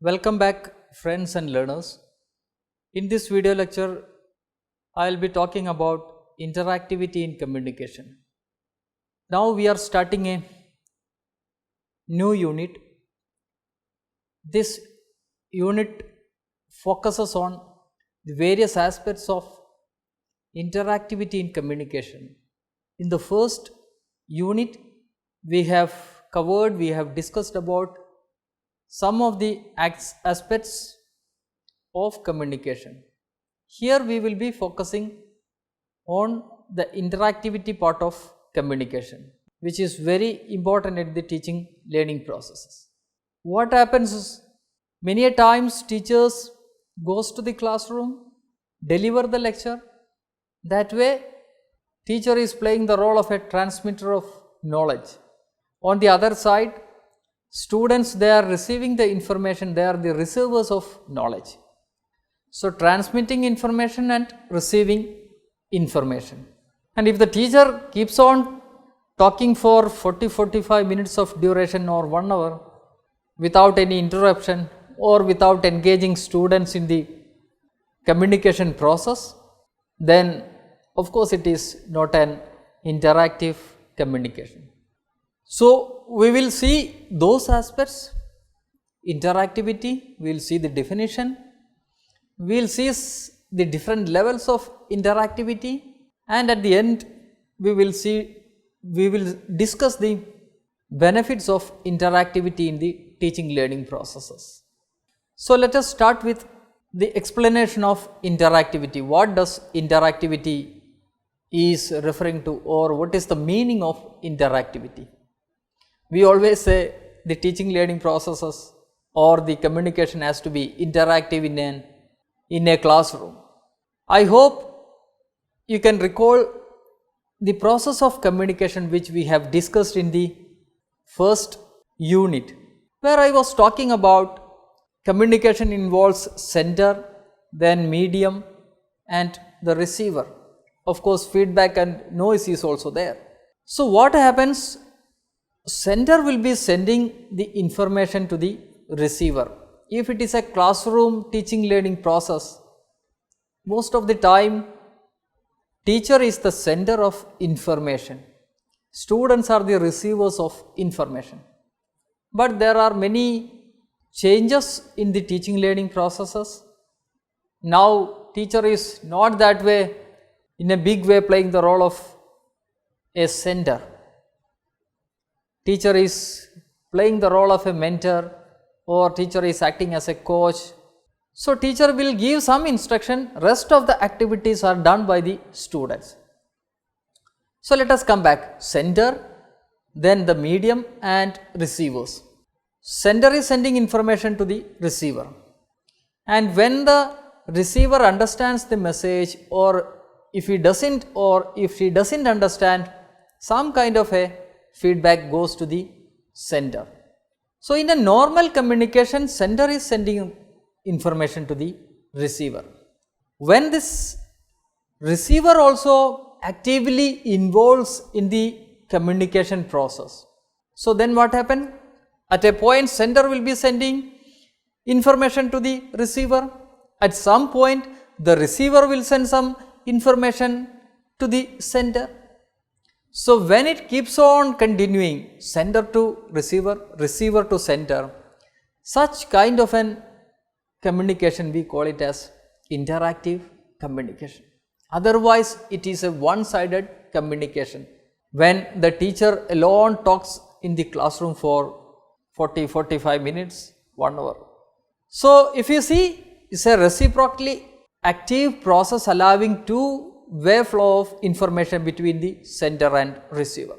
Welcome back, friends and learners. In this video lecture, I will be talking about interactivity in communication. Now we are starting a new unit. This unit focuses on the various aspects of interactivity in communication. In the first unit, we have discussed about some of the aspects of communication. Here we will be focusing on the interactivity part of communication, which is very important at the teaching learning processes. What happens is, many a times teachers goes to the classroom, deliver the lecture. That way teacher is playing the role of a transmitter of knowledge. On the other side, students, they are receiving the information, they are the receivers of knowledge. So transmitting information and receiving information. And if the teacher keeps on talking for 40-45 minutes of duration or 1 hour without any interruption or without engaging students in the communication process, then of course it is not an interactive communication. So we will see those aspects: interactivity, we will see the definition, we will see the different levels of interactivity, and at the end we will discuss the benefits of interactivity in the teaching learning processes. So let us start with the explanation of interactivity. What does interactivity is referring to, or what is the meaning of interactivity? We always say the teaching learning processes or the communication has to be interactive in a classroom. I hope you can recall the process of communication which we have discussed in the first unit, where I was talking about communication involves sender, then medium and the receiver. Of course, feedback and noise is also there. So what happens? Sender will be sending the information to the receiver. If it is a classroom teaching learning process, most of the time teacher is the sender of information, students are the receivers of information. But there are many changes in the teaching learning processes. Now teacher is not that way, in a big way playing the role of a sender. Teacher is playing the role of a mentor, or teacher is acting as a coach. So teacher will give some instruction, rest of the activities are done by the students. So let us come back: sender, then the medium and receivers. Sender is sending information to the receiver, and when the receiver understands the message, or if he doesn't, or if she doesn't understand, some kind of a feedback goes to the sender. So in a normal communication, sender is sending information to the receiver. When this receiver also actively involves in the communication process, so then what happens? At a point sender will be sending information to the receiver. At some point the receiver will send some information to the sender. So when it keeps on continuing, sender to receiver, receiver to sender, such kind of an communication we call it as interactive communication. Otherwise it is a one-sided communication, when the teacher alone talks in the classroom for 40-45 minutes, 1 hour. So if you see, it's a reciprocally active process allowing two-way flow of information between the sender and receiver.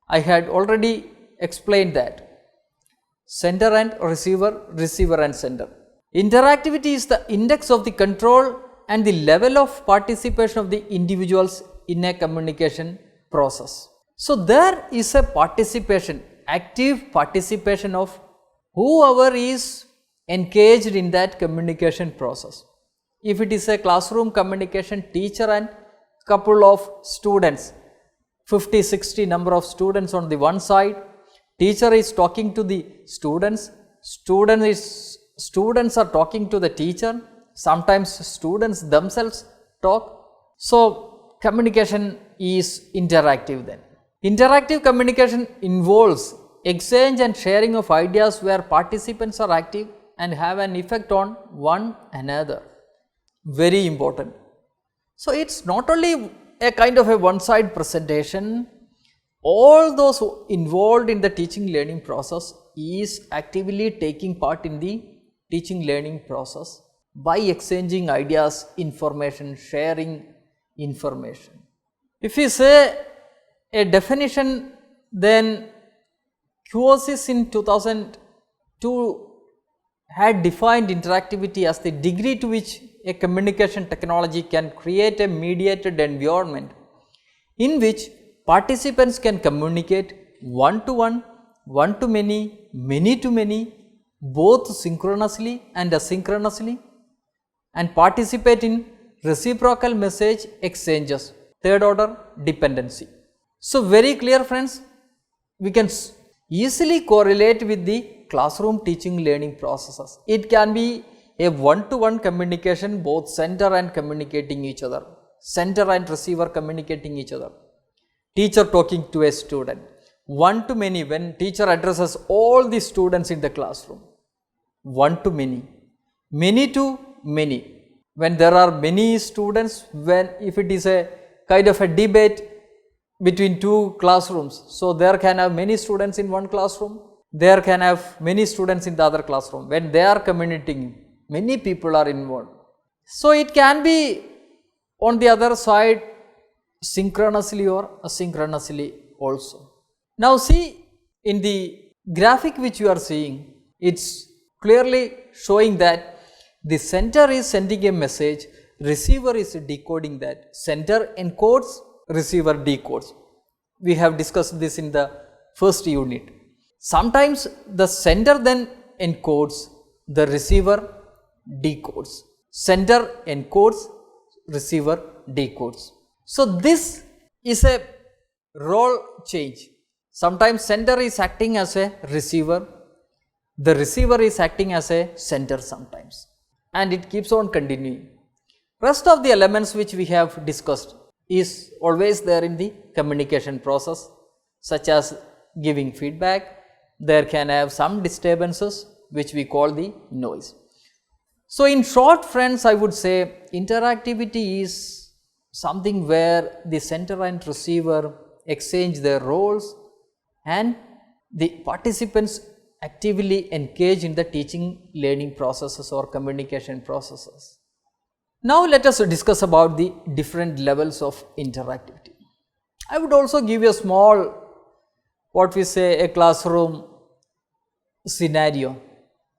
I had already explained that. Sender and receiver, receiver and sender. Interactivity is the index of the control and the level of participation of the individuals in a communication process. So there is a participation, active participation of whoever is engaged in that communication process. If it is a classroom communication, teacher and couple of students, 50-60 number of students on the one side, teacher is talking to the students, student is students are talking to the teacher, sometimes students themselves talk. So, communication is interactive then. Interactive communication involves exchange and sharing of ideas where participants are active and have an effect on one another. Very important. So, it is not only a kind of a one-side presentation, all those involved in the teaching learning process is actively taking part in the teaching learning process by exchanging ideas, information, sharing information. If we say a definition, then Quosis in 2002 had defined interactivity as the degree to which a communication technology can create a mediated environment in which participants can communicate one to one, one to many, many to many, both synchronously and asynchronously, and participate in reciprocal message exchanges, third order dependency. So, very clear friends, we can easily correlate with the classroom teaching learning processes. It can be a one-to-one communication, both sender and communicating each other, sender and receiver communicating each other, teacher talking to a student, one to many when teacher addresses all the students in the classroom, one to many, many to many when there are many students, when if it is a kind of a debate between two classrooms. So, there can have many students in one classroom, there can have many students in the other classroom. When they are communicating, many people are involved. So, it can be on the other side synchronously or asynchronously also. Now, see in the graphic which you are seeing, it is clearly showing that the sender is sending a message, receiver is decoding that, sender encodes, receiver decodes. We have discussed this in the first unit. Sometimes the sender then encodes, the receiver decodes. Sender encodes, receiver decodes. So, this is a role change. Sometimes sender is acting as a receiver, the receiver is acting as a sender sometimes, and it keeps on continuing. Rest of the elements which we have discussed is always there in the communication process, such as giving feedback. There can have some disturbances which we call the noise. So, in short friends, I would say interactivity is something where the sender and receiver exchange their roles and the participants actively engage in the teaching learning processes or communication processes. Now, let us discuss about the different levels of interactivity. I would also give you a small, what we say, a classroom scenario.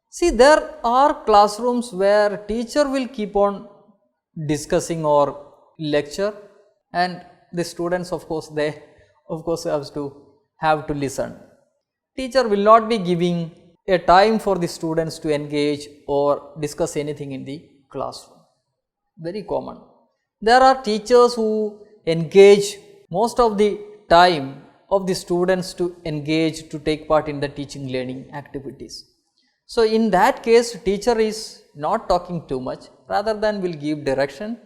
See, there are classrooms where teacher will keep on discussing or lecture, and the students of course they have to listen. Teacher will not be giving a time for the students to engage or discuss anything in the classroom. Very common. There are teachers who engage most of the time of the students to engage, to take part in the teaching learning activities. So, in that case teacher is not talking too much, rather than will give direction,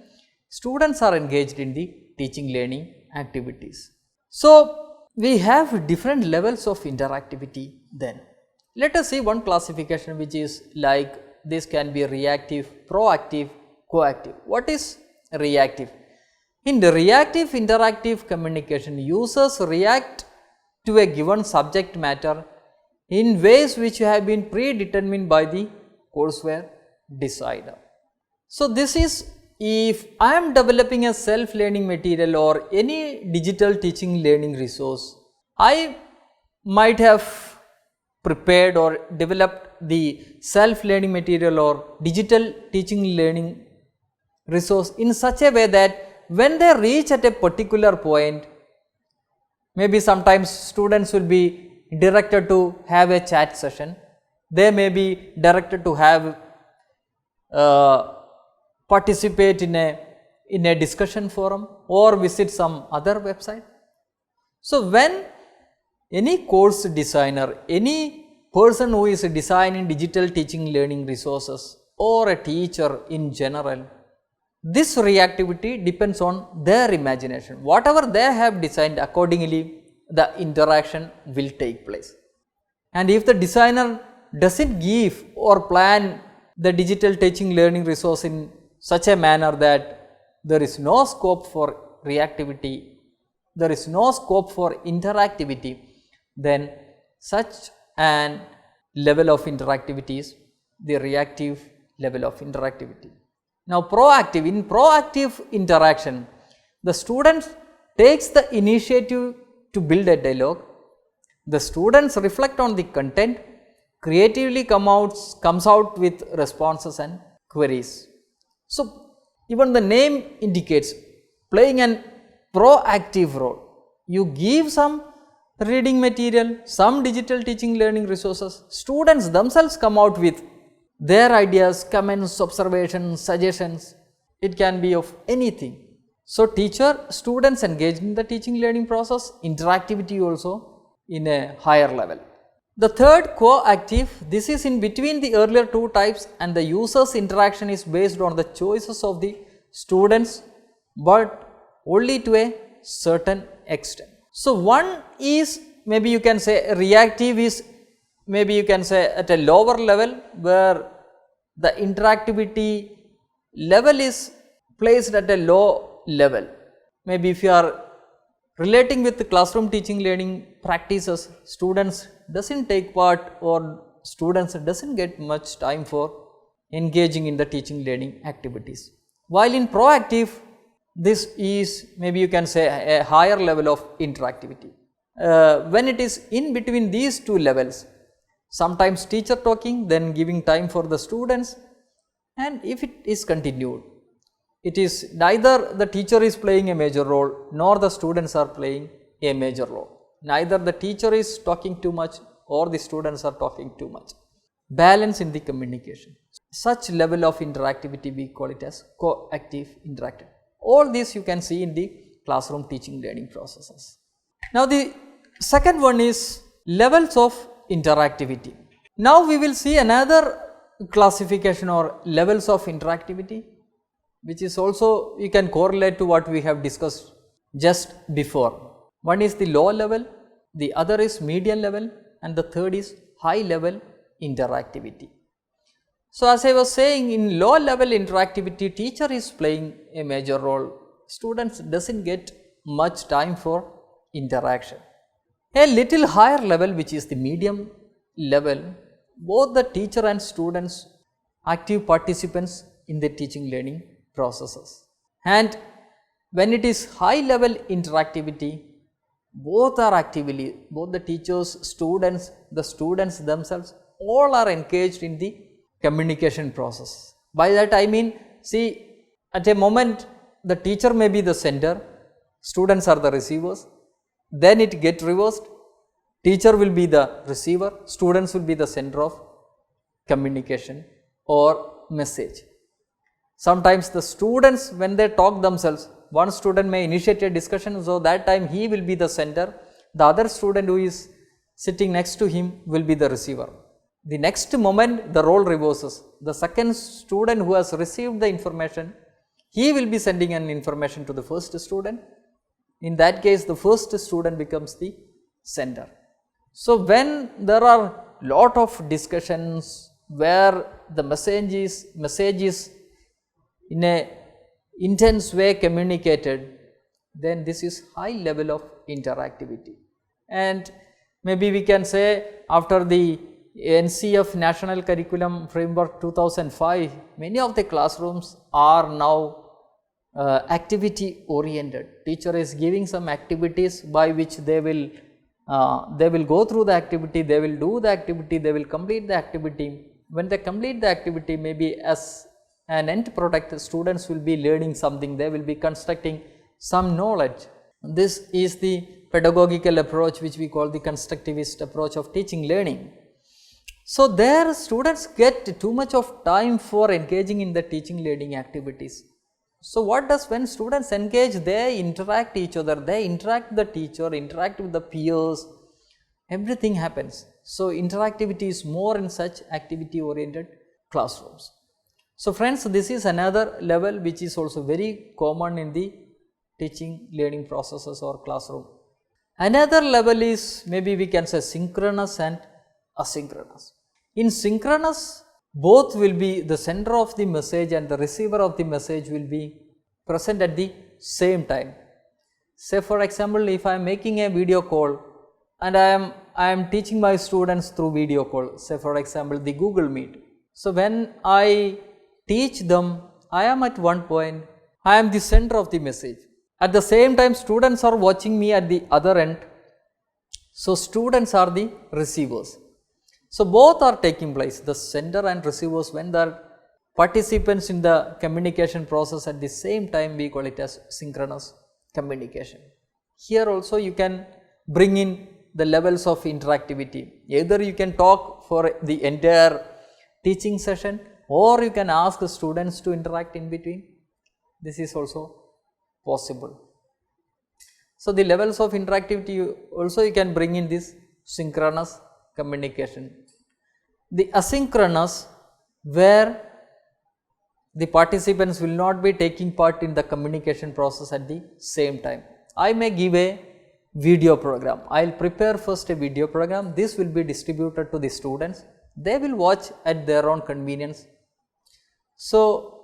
students are engaged in the teaching learning activities. So, we have different levels of interactivity then. Let us see one classification which is like this can be reactive, proactive, coactive. What is reactive? In the reactive interactive communication, users react to a given subject matter in ways which have been predetermined by the courseware designer. So, this is if I am developing a self learning material or any digital teaching learning resource, I might have prepared or developed the self learning material or digital teaching learning resource in such a way that when they reach at a particular point, maybe sometimes students will be directed to have a chat session, they may be directed to have participate in a discussion forum or visit some other website. So, when any course designer, any person who is designing digital teaching learning resources or a teacher in general, this reactivity depends on their imagination. Whatever they have designed, accordingly the interaction will take place. And if the designer doesn't give or plan the digital teaching learning resource in such a manner that there is no scope for reactivity, there is no scope for interactivity, then such an level of interactivity is the reactive level of interactivity. Now proactive, in proactive interaction, the student takes the initiative to build a dialogue, the students reflect on the content, creatively comes out with responses and queries. So even the name indicates playing an proactive role. You give some reading material, some digital teaching learning resources, students themselves come out with their ideas, comments, observations, suggestions. It can be of anything. So teacher, students engaged in the teaching learning process, interactivity also in a higher level. The third, coactive, this is in between the earlier two types, and the user's interaction is based on the choices of the students, but only to a certain extent. So one is, maybe you can say reactive is, maybe you can say at a lower level, where the interactivity level is placed at a low level. Maybe if you are relating with the classroom teaching learning practices, students doesn't take part or students doesn't get much time for engaging in the teaching learning activities. While in proactive, this is, maybe you can say, a higher level of interactivity. When it is in between these two levels, sometimes teacher talking, then giving time for the students, and if it is continued, it is neither the teacher is playing a major role nor the students are playing a major role. Neither the teacher is talking too much or the students are talking too much. Balance in the communication. Such level of interactivity, we call it as coactive interactive. All this you can see in the classroom teaching learning processes. Now the second one is levels of interactivity. Now we will see another classification or levels of interactivity, which is also, you can correlate to what we have discussed just before. One is the low level, the other is medium level, and the third is high level interactivity. So as I was saying, in low level interactivity, teacher is playing a major role, students doesn't get much time for interaction. A little higher level, which is the medium level, both the teacher and students active participants in the teaching learning processes. And when it is high level interactivity, both are actively, both the teachers, students, the students themselves, all are engaged in the communication process. By that I mean, see, at a moment the teacher may be the sender, students are the receivers, then it gets reversed, teacher will be the receiver, students will be the sender of communication or message. Sometimes the students, when they talk themselves, one student may initiate a discussion, so that time he will be the sender, the other student who is sitting next to him will be the receiver. The next moment the role reverses, the second student who has received the information, he will be sending an information to the first student. In that case, the first student becomes the sender. So when there are lot of discussions where the message is in a intense way communicated, then this is high level of interactivity. And maybe we can say, after the NCF National Curriculum Framework 2005, many of the classrooms are now activity oriented. Teacher is giving some activities by which they will go through the activity, they will do the activity, they will complete the activity. When they complete the activity, maybe as an end product, students will be learning something, they will be constructing some knowledge. This is the pedagogical approach which we call the constructivist approach of teaching learning. So there students get too much of time for engaging in the teaching learning activities. So what does, when students engage, they interact each other, they interact with the teacher, interact with the peers, everything happens. So, interactivity is more in such activity oriented classrooms. So, friends, this is another level which is also very common in the teaching learning processes or classroom. Another level is maybe we can say synchronous and asynchronous. In synchronous, both will be the sender of the message and the receiver of the message will be present at the same time. Say for example, if I am making a video call and I am teaching my students through video call, say for example the Google Meet. So, when I teach them, I am at one point, I am the center of the message. At the same time, students are watching me at the other end. So, students are the receivers. So, both are taking place, the sender and receivers. When the participants in the communication process at the same time, we call it as synchronous communication. Here also you can bring in the levels of interactivity. Either you can talk for the entire teaching session or you can ask the students to interact in between. This is also possible. So, the levels of interactivity also you can bring in this synchronous communication. The asynchronous, where the participants will not be taking part in the communication process at the same time. I may give a video program. I will prepare first a video program. This will be distributed to the students. They will watch at their own convenience. So,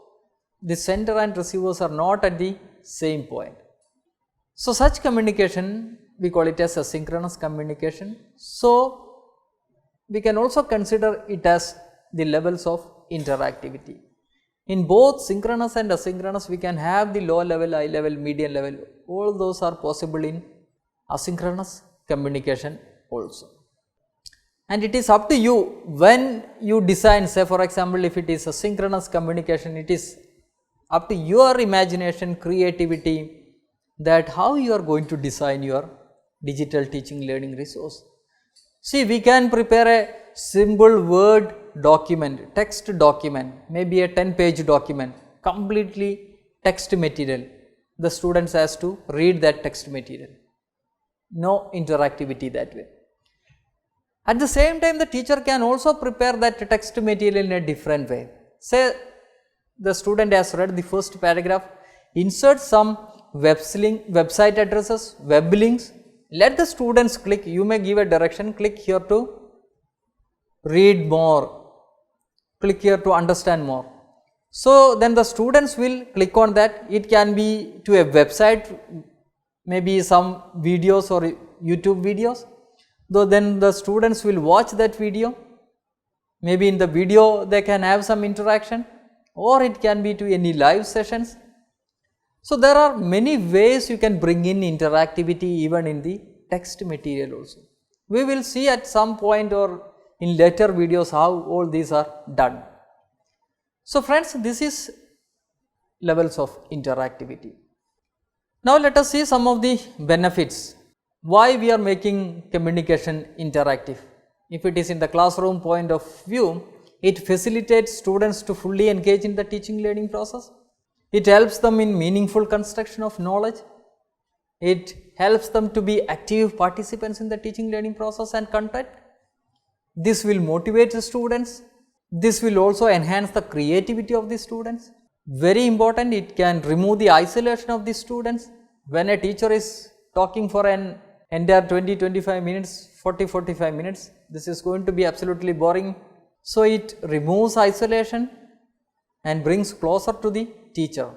the sender and receivers are not at the same point. So, such communication we call it as asynchronous communication. So, we can also consider it as the levels of interactivity. In both synchronous and asynchronous, we can have the low level, high level, medium level. All those are possible in asynchronous communication also. And it is up to you when you design, say for example, if it is a synchronous communication, it is up to your imagination, creativity, that how you are going to design your digital teaching learning resource. See, we can prepare a simple Word document, text document, maybe a 10-page document, completely text material. The students has to read that text material. No interactivity that way. At the same time, the teacher can also prepare that text material in a different way. Say the student has read the first paragraph, insert some website addresses, web links, let the students click. You may give a direction, click here to read more, click here to understand more. So, then the students will click on that. It can be to a website, maybe some videos or YouTube videos. Though then the students will watch that video, maybe in the video they can have some interaction, or it can be to any live sessions. So, there are many ways you can bring in interactivity even in the text material also. We will see at some point or in later videos how all these are done. So, friends, this is levels of interactivity. Now, let us see some of the benefits. Why we are making communication interactive? If it is in the classroom point of view, it facilitates students to fully engage in the teaching learning process. It helps them in meaningful construction of knowledge. It helps them to be active participants in the teaching learning process and content. This will motivate the students. This will also enhance the creativity of the students. Very important, it can remove the isolation of the students. When a teacher is talking for an entire 20-25 minutes, 40-45 minutes, this is going to be absolutely boring. So, it removes isolation and brings closer to the teacher.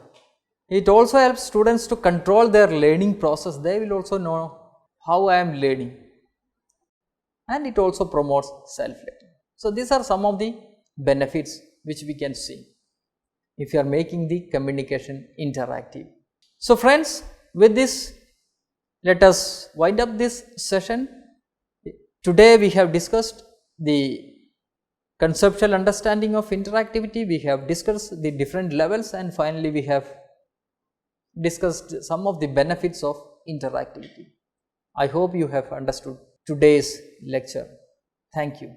It also helps students to control their learning process. They will also know how I am learning, and it also promotes self-learning. So, these are some of the benefits which we can see if you are making the communication interactive. So, friends, with this, let us wind up this session. Today we have discussed the conceptual understanding of interactivity, we have discussed the different levels, and finally we have discussed some of the benefits of interactivity. I hope you have understood today's lecture. Thank you.